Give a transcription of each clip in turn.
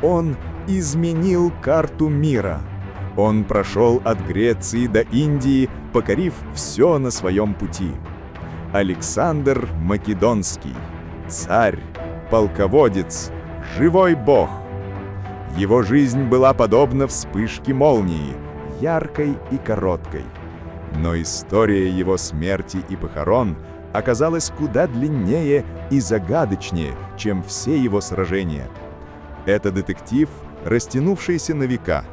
Он изменил карту мира. Он прошел от Греции до Индии, покорив все на своем пути. Александр Македонский. Царь, полководец, живой бог. Его жизнь была подобна вспышке молнии, яркой и короткой. Но история его смерти и похорон оказалась куда длиннее и загадочнее, чем все его сражения. Это детектив, растянувшийся на века,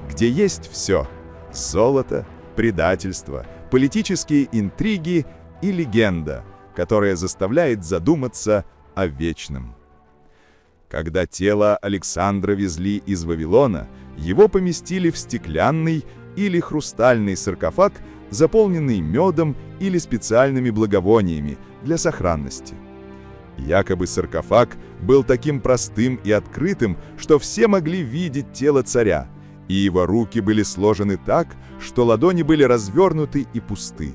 где есть все – золото, предательство, политические интриги и легенда, которая заставляет задуматься о вечном. Когда тело Александра везли из Вавилона, его поместили в стеклянный или хрустальный саркофаг, заполненный медом или специальными благовониями для сохранности. Якобы саркофаг был таким простым и открытым, что все могли видеть тело царя, и его руки были сложены так, что ладони были развернуты и пусты.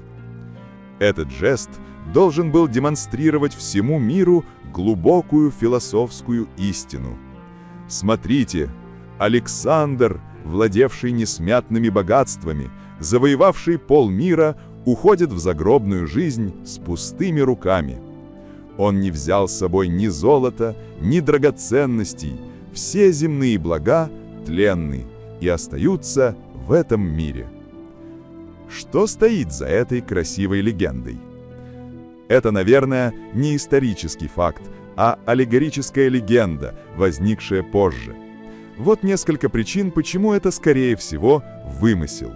Этот жест должен был демонстрировать всему миру глубокую философскую истину. Смотрите, Александр, владевший несмятными богатствами, завоевавший полмира, уходит в загробную жизнь с пустыми руками. Он не взял с собой ни золота, ни драгоценностей, все земные блага тленны и остаются в этом мире. Что стоит за этой красивой легендой? Это, наверное, не исторический факт, а аллегорическая легенда, возникшая позже. Вот несколько причин, почему это, скорее всего, вымысел.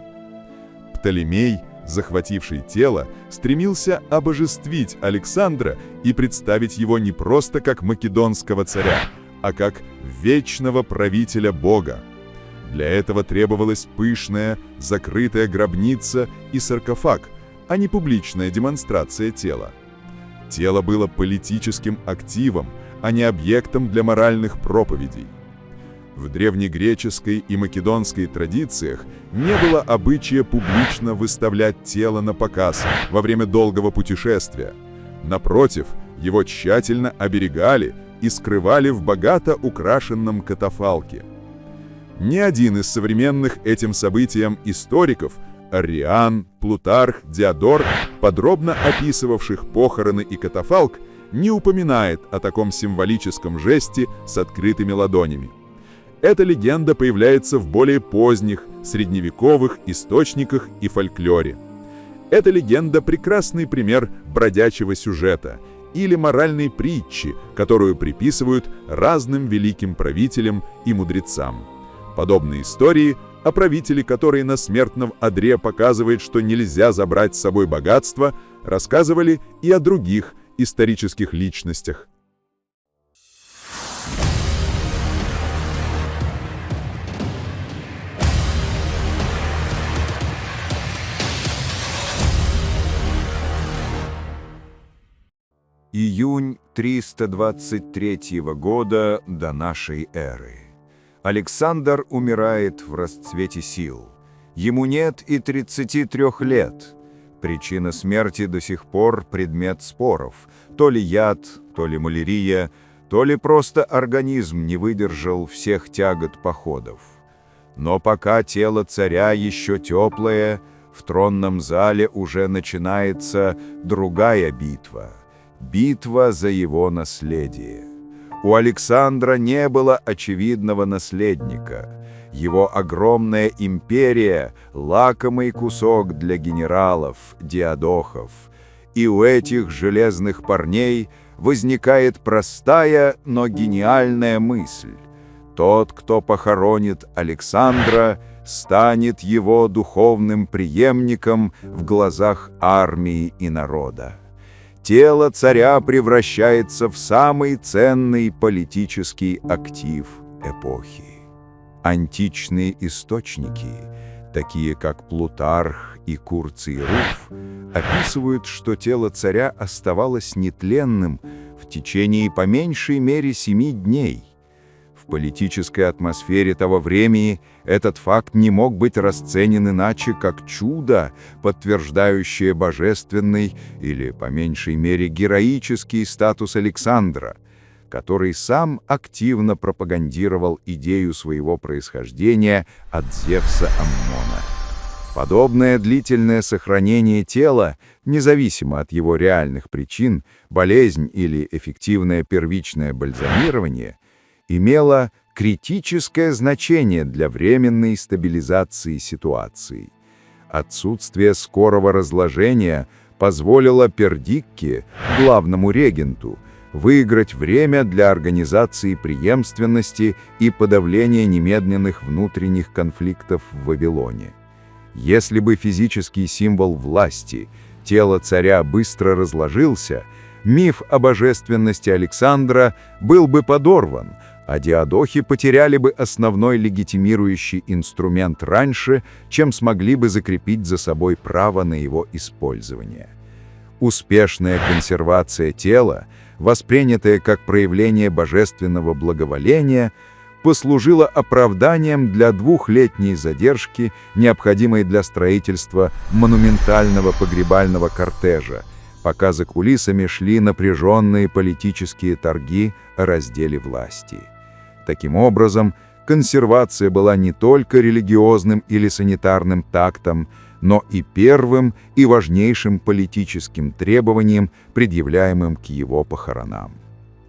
Птолемей, захвативший тело, стремился обожествить Александра и представить его не просто как македонского царя, а как вечного правителя Бога. Для этого требовалась пышная, закрытая гробница и саркофаг, а не публичная демонстрация тела. Тело было политическим активом, а не объектом для моральных проповедей. В древнегреческой и македонской традициях не было обычая публично выставлять тело на показ во время долгого путешествия. Напротив, его тщательно оберегали и скрывали в богато украшенном катафалке. Ни один из современных этим событиям историков – Арриан, Плутарх, Диодор, подробно описывавших похороны и катафалк, не упоминает о таком символическом жесте с открытыми ладонями. Эта легенда появляется в более поздних, средневековых источниках и фольклоре. Эта легенда – прекрасный пример бродячего сюжета или моральной притчи, которую приписывают разным великим правителям и мудрецам. Подобные истории о правителе, который на смертном одре показывает, что нельзя забрать с собой богатство, рассказывали и о других исторических личностях. Июнь 323 года до нашей эры. Александр умирает в расцвете сил. Ему нет и 33 лет. Причина смерти до сих пор предмет споров. То ли яд, то ли малярия, то ли просто организм не выдержал всех тягот походов. Но пока тело царя еще теплое, в тронном зале уже начинается другая битва. Битва за его наследие. У Александра не было очевидного наследника. Его огромная империя – лакомый кусок для генералов, диадохов. И у этих железных парней возникает простая, но гениальная мысль. Тот, кто похоронит Александра, станет его духовным преемником в глазах армии и народа. Тело царя превращается в самый ценный политический актив эпохи. Античные источники, такие как Плутарх и Курций Руф, описывают, что тело царя оставалось нетленным в течение по меньшей мере 7 дней. В политической атмосфере того времени этот факт не мог быть расценен иначе, как чудо, подтверждающее божественный или, по меньшей мере, героический статус Александра, который сам активно пропагандировал идею своего происхождения от Зевса Аммона. Подобное длительное сохранение тела, независимо от его реальных причин, болезнь или эффективное первичное бальзамирование, имело критическое значение для временной стабилизации ситуации. Отсутствие скорого разложения позволило Пердикке, главному регенту, выиграть время для организации преемственности и подавления немедленных внутренних конфликтов в Вавилоне. Если бы физический символ власти, тело царя, быстро разложился, миф о божественности Александра был бы подорван, а диадохи потеряли бы основной легитимирующий инструмент раньше, чем смогли бы закрепить за собой право на его использование. Успешная консервация тела, воспринятая как проявление божественного благоволения, послужила оправданием для двухлетней задержки, необходимой для строительства монументального погребального кортежа, пока за кулисами шли напряженные политические торги о разделе власти. Таким образом, консервация была не только религиозным или санитарным тактом, но и первым и важнейшим политическим требованием, предъявляемым к его похоронам.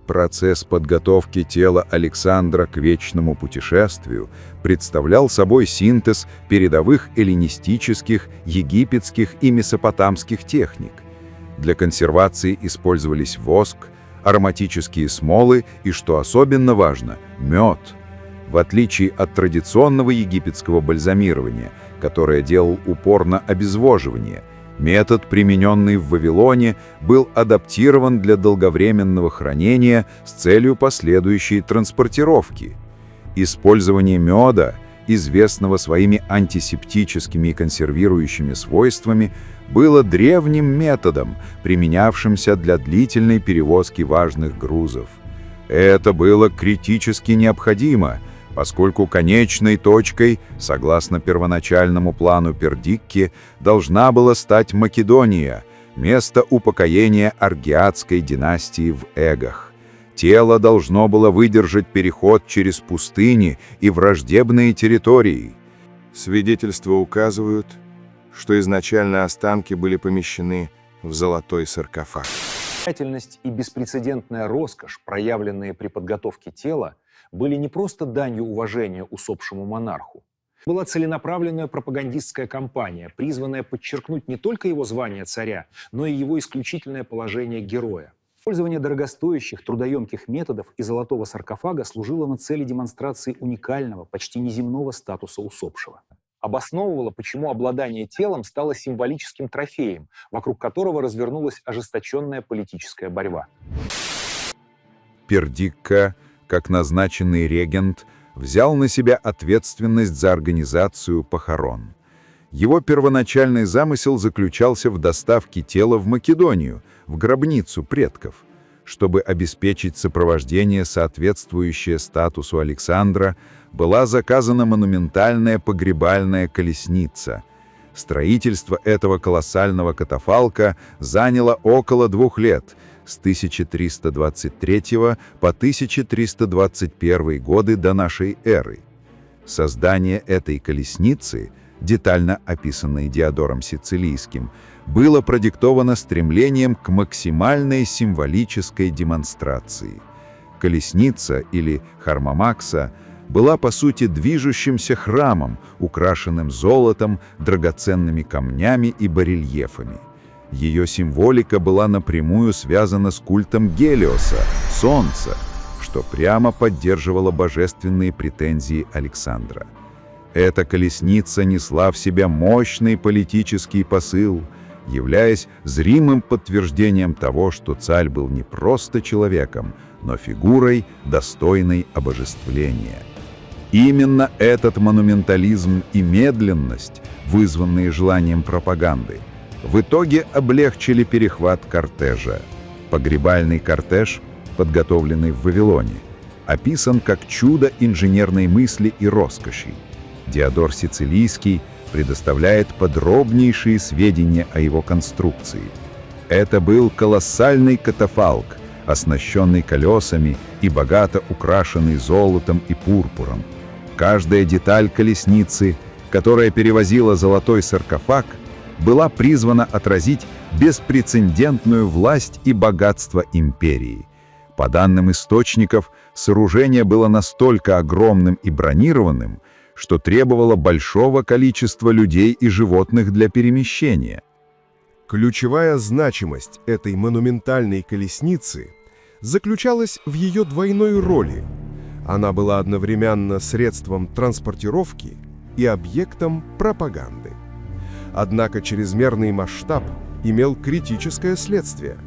Процесс подготовки тела Александра к вечному путешествию представлял собой синтез передовых эллинистических, египетских и месопотамских техник. Для консервации использовались воск, ароматические смолы и, что особенно важно, мед. В отличие от традиционного египетского бальзамирования, которое делал упор на обезвоживание, метод, примененный в Вавилоне, был адаптирован для долговременного хранения с целью последующей транспортировки. Использование меда, известного своими антисептическими и консервирующими свойствами, было древним методом, применявшимся для длительной перевозки важных грузов. Это было критически необходимо, поскольку конечной точкой, согласно первоначальному плану Пердикки, должна была стать Македония, место упокоения аргиадской династии в Эгах. Тело должно было выдержать переход через пустыни и враждебные территории. Свидетельства указывают, что изначально останки были помещены в золотой саркофаг. Тщательность и беспрецедентная роскошь, проявленные при подготовке тела, были не просто данью уважения усопшему монарху. Была целенаправленная пропагандистская кампания, призванная подчеркнуть не только его звание царя, но и его исключительное положение героя. Использование дорогостоящих, трудоемких методов и золотого саркофага служило на цели демонстрации уникального, почти неземного статуса усопшего. Обосновывало, почему обладание телом стало символическим трофеем, вокруг которого развернулась ожесточенная политическая борьба. Пердикка, как назначенный регент, взял на себя ответственность за организацию похорон. Его первоначальный замысел заключался в доставке тела в Македонию, в гробницу предков. Чтобы обеспечить сопровождение, соответствующее статусу Александра, была заказана монументальная погребальная колесница. Строительство этого колоссального катафалка заняло около 2 лет, с 1323 по 1321 годы до нашей эры. Создание этой колесницы, детально описанной Диодором Сицилийским, было продиктовано стремлением к максимальной символической демонстрации. Колесница, или хармомакса, была по сути движущимся храмом, украшенным золотом, драгоценными камнями и барельефами. Ее символика была напрямую связана с культом Гелиоса, Солнца, что прямо поддерживало божественные претензии Александра. Эта колесница несла в себе мощный политический посыл, являясь зримым подтверждением того, что царь был не просто человеком, но фигурой, достойной обожествления. Именно этот монументализм и медленность, вызванные желанием пропаганды, в итоге облегчили перехват кортежа. Погребальный кортеж, подготовленный в Вавилоне, описан как чудо инженерной мысли и роскоши. Диодор Сицилийский предоставляет подробнейшие сведения о его конструкции. Это был колоссальный катафалк, оснащенный колесами и богато украшенный золотом и пурпуром. Каждая деталь колесницы, которая перевозила золотой саркофаг, была призвана отразить беспрецедентную власть и богатство империи. По данным источников, сооружение было настолько огромным и бронированным, что требовало большого количества людей и животных для перемещения. Ключевая значимость этой монументальной колесницы заключалась в ее двойной роли. Она была одновременно средством транспортировки и объектом пропаганды. Однако чрезмерный масштаб имел критическое следствие.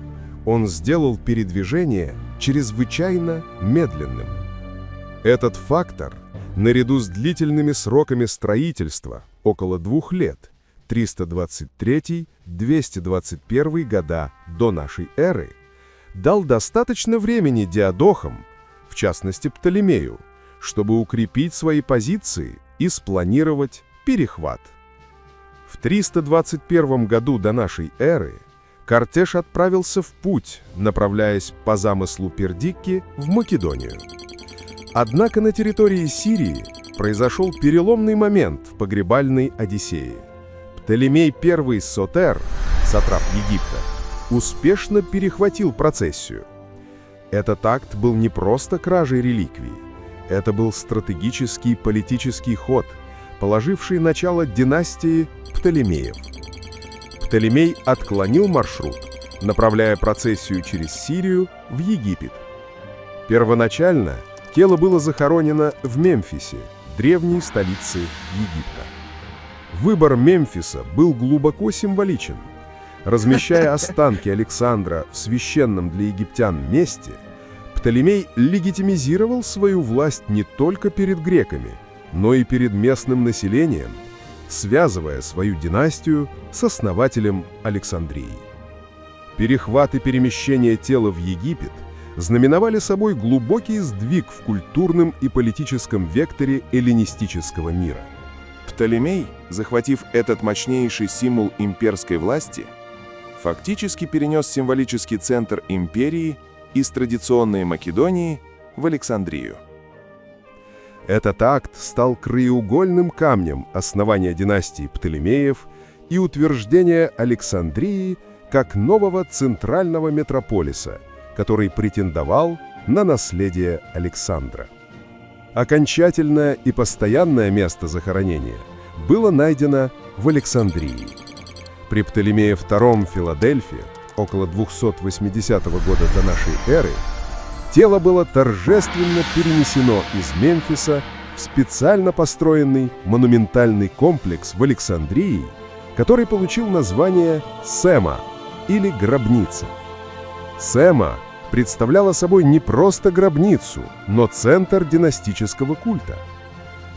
Он сделал передвижение чрезвычайно медленным. Этот фактор, наряду с длительными сроками строительства, около 2 лет, 323-221 года до нашей эры, дал достаточно времени диадохам, в частности Птолемею, чтобы укрепить свои позиции и спланировать перехват. В 321 году до нашей эры кортеж отправился в путь, направляясь по замыслу Пердикки в Македонию. Однако на территории Сирии произошел переломный момент в погребальной Одиссее. Птолемей I Сотер, сатрап Египта, успешно перехватил процессию. Этот акт был не просто кражей реликвий, это был стратегический политический ход, положивший начало династии Птолемеев. Птолемей отклонил маршрут, направляя процессию через Сирию в Египет. Первоначально тело было захоронено в Мемфисе, древней столице Египта. Выбор Мемфиса был глубоко символичен. Размещая останки Александра в священном для египтян месте, Птолемей легитимизировал свою власть не только перед греками, но и перед местным населением, связывая свою династию с основателем Александрии. Перехват и перемещение тела в Египет знаменовали собой глубокий сдвиг в культурном и политическом векторе эллинистического мира. Птолемей, захватив этот мощнейший символ имперской власти, фактически перенес символический центр империи из традиционной Македонии в Александрию. Этот акт стал краеугольным камнем основания династии Птолемеев и утверждения Александрии как нового центрального метрополиса, который претендовал на наследие Александра. Окончательное и постоянное место захоронения было найдено в Александрии. При Птолемее II Филадельфии, около 280 года до нашей эры, тело было торжественно перенесено из Мемфиса в специально построенный монументальный комплекс в Александрии, который получил название Сема или гробница. Сема представляла собой не просто гробницу, но центр династического культа.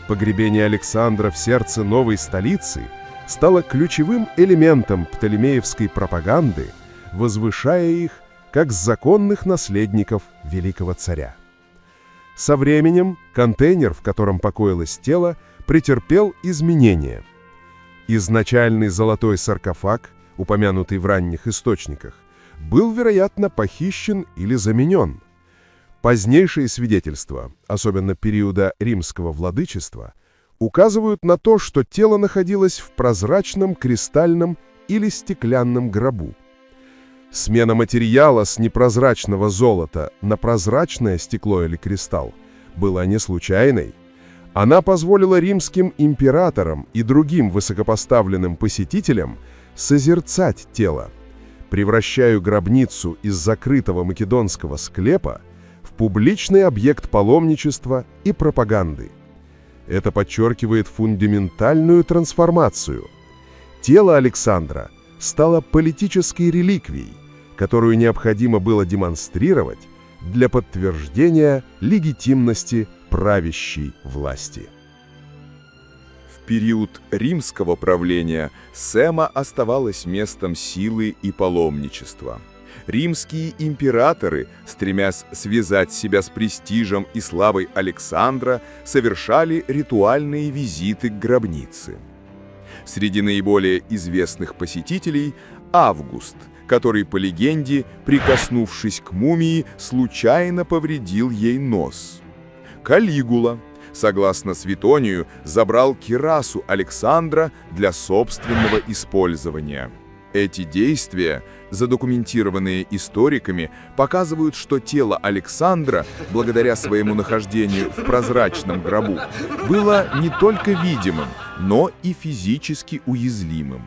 Погребение Александра в сердце новой столицы стало ключевым элементом птолемеевской пропаганды, возвышая их как законных наследников великого царя. Со временем контейнер, в котором покоилось тело, претерпел изменения. Изначальный золотой саркофаг, упомянутый в ранних источниках, был, вероятно, похищен или заменен. Позднейшие свидетельства, особенно периода римского владычества, указывают на то, что тело находилось в прозрачном, кристальном или стеклянном гробу. Смена материала с непрозрачного золота на прозрачное стекло или кристалл была не случайной. Она позволила римским императорам и другим высокопоставленным посетителям созерцать тело, превращая гробницу из закрытого македонского склепа в публичный объект паломничества и пропаганды. Это подчеркивает фундаментальную трансформацию. Тело Александра стало политической реликвией, которую необходимо было демонстрировать для подтверждения легитимности правящей власти. В период римского правления Сема оставалась местом силы и паломничества. Римские императоры, стремясь связать себя с престижем и славой Александра, совершали ритуальные визиты к гробнице. Среди наиболее известных посетителей Август, который, по легенде, прикоснувшись к мумии, случайно повредил ей нос. Калигула, согласно Светонию, забрал кирасу Александра для собственного использования. Эти действия, задокументированные историками, показывают, что тело Александра, благодаря своему нахождению в прозрачном гробу, было не только видимым, но и физически уязвимым.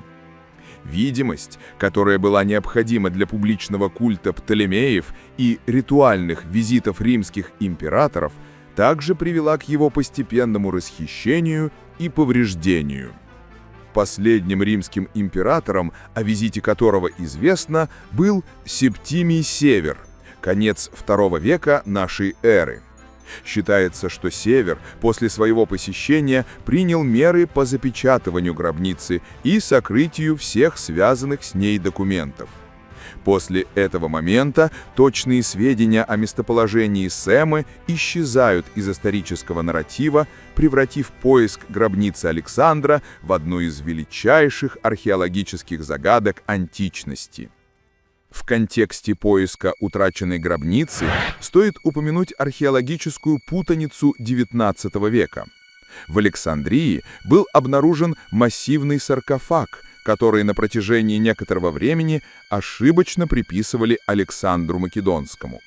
Видимость, которая была необходима для публичного культа Птолемеев и ритуальных визитов римских императоров, также привела к его постепенному расхищению и повреждению. Последним римским императором, о визите которого известно, был Септимий Север, конец II века нашей эры. Считается, что Север после своего посещения принял меры по запечатыванию гробницы и сокрытию всех связанных с ней документов. После этого момента точные сведения о местоположении Семы исчезают из исторического нарратива, превратив поиск гробницы Александра в одну из величайших археологических загадок античности. В контексте поиска утраченной гробницы стоит упомянуть археологическую путаницу XIX века. В Александрии был обнаружен массивный саркофаг, который на протяжении некоторого времени ошибочно приписывали Александру Македонскому.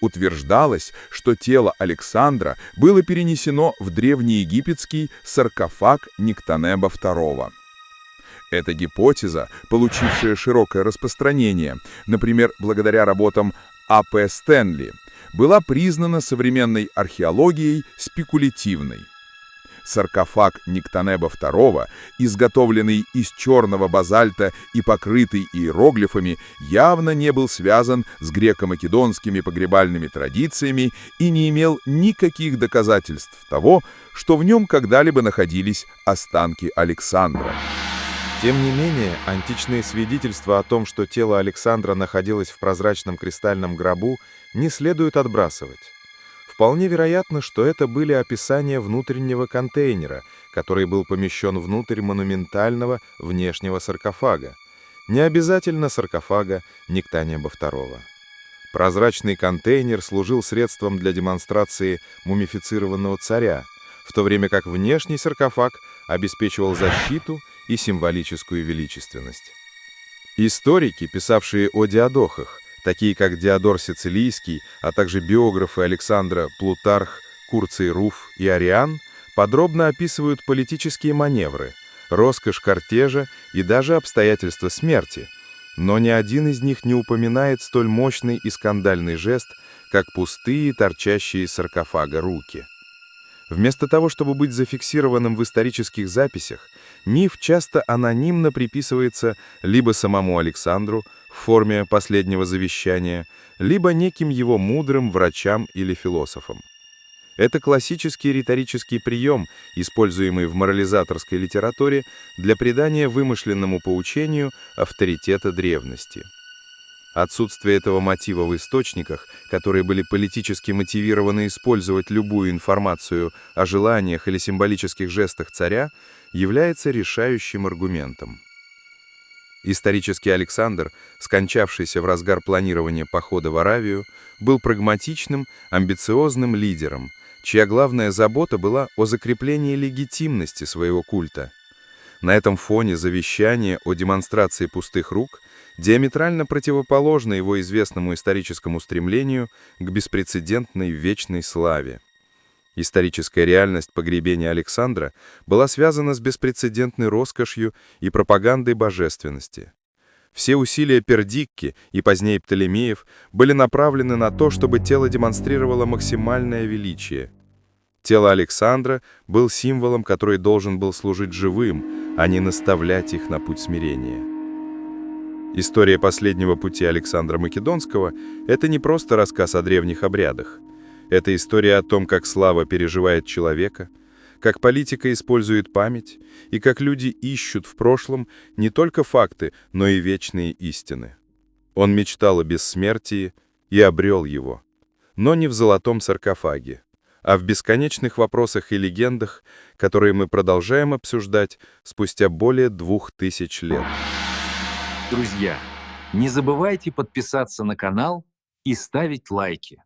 Утверждалось, что тело Александра было перенесено в древнеегипетский саркофаг Никтанеба II. Эта гипотеза, получившая широкое распространение, например, благодаря работам А.П. Стэнли, была признана современной археологией спекулятивной. Саркофаг Никтанеба II, изготовленный из черного базальта и покрытый иероглифами, явно не был связан с греко-македонскими погребальными традициями и не имел никаких доказательств того, что в нем когда-либо находились останки Александра. Тем не менее, античные свидетельства о том, что тело Александра находилось в прозрачном кристальном гробу, не следует отбрасывать. Вполне вероятно, что это были описания внутреннего контейнера, который был помещен внутрь монументального внешнего саркофага, не обязательно саркофага Никтанеба II. Прозрачный контейнер служил средством для демонстрации мумифицированного царя, в то время как внешний саркофаг обеспечивал защиту и символическую величественность. Историки, писавшие о диадохах, такие как Диодор Сицилийский, а также биографы Александра Плутарх, Курций Руф и Ариан, подробно описывают политические маневры, роскошь кортежа и даже обстоятельства смерти, но ни один из них не упоминает столь мощный и скандальный жест, как пустые, торчащие из саркофага руки. Вместо того, чтобы быть зафиксированным в исторических записях, миф часто анонимно приписывается либо самому Александру в форме последнего завещания, либо неким его мудрым врачам или философам. Это классический риторический прием, используемый в морализаторской литературе для придания вымышленному поучению авторитета древности. Отсутствие этого мотива в источниках, которые были политически мотивированы использовать любую информацию о желаниях или символических жестах царя, является решающим аргументом. Исторический Александр, скончавшийся в разгар планирования похода в Аравию, был прагматичным, амбициозным лидером, чья главная забота была о закреплении легитимности своего культа. На этом фоне завещание о демонстрации пустых рук диаметрально противоположно его известному историческому стремлению к беспрецедентной вечной славе. Историческая реальность погребения Александра была связана с беспрецедентной роскошью и пропагандой божественности. Все усилия Пердикки и позднее Птолемеев были направлены на то, чтобы тело демонстрировало максимальное величие. Тело Александра был символом, который должен был служить живым, а не наставлять их на путь смирения. История последнего пути Александра Македонского – это не просто рассказ о древних обрядах. Это история о том, как слава переживает человека, как политика использует память и как люди ищут в прошлом не только факты, но и вечные истины. Он мечтал о бессмертии и обрел его, но не в золотом саркофаге, а в бесконечных вопросах и легендах, которые мы продолжаем обсуждать спустя более 2000 лет. Друзья, Не забывайте подписаться на канал и ставить лайки.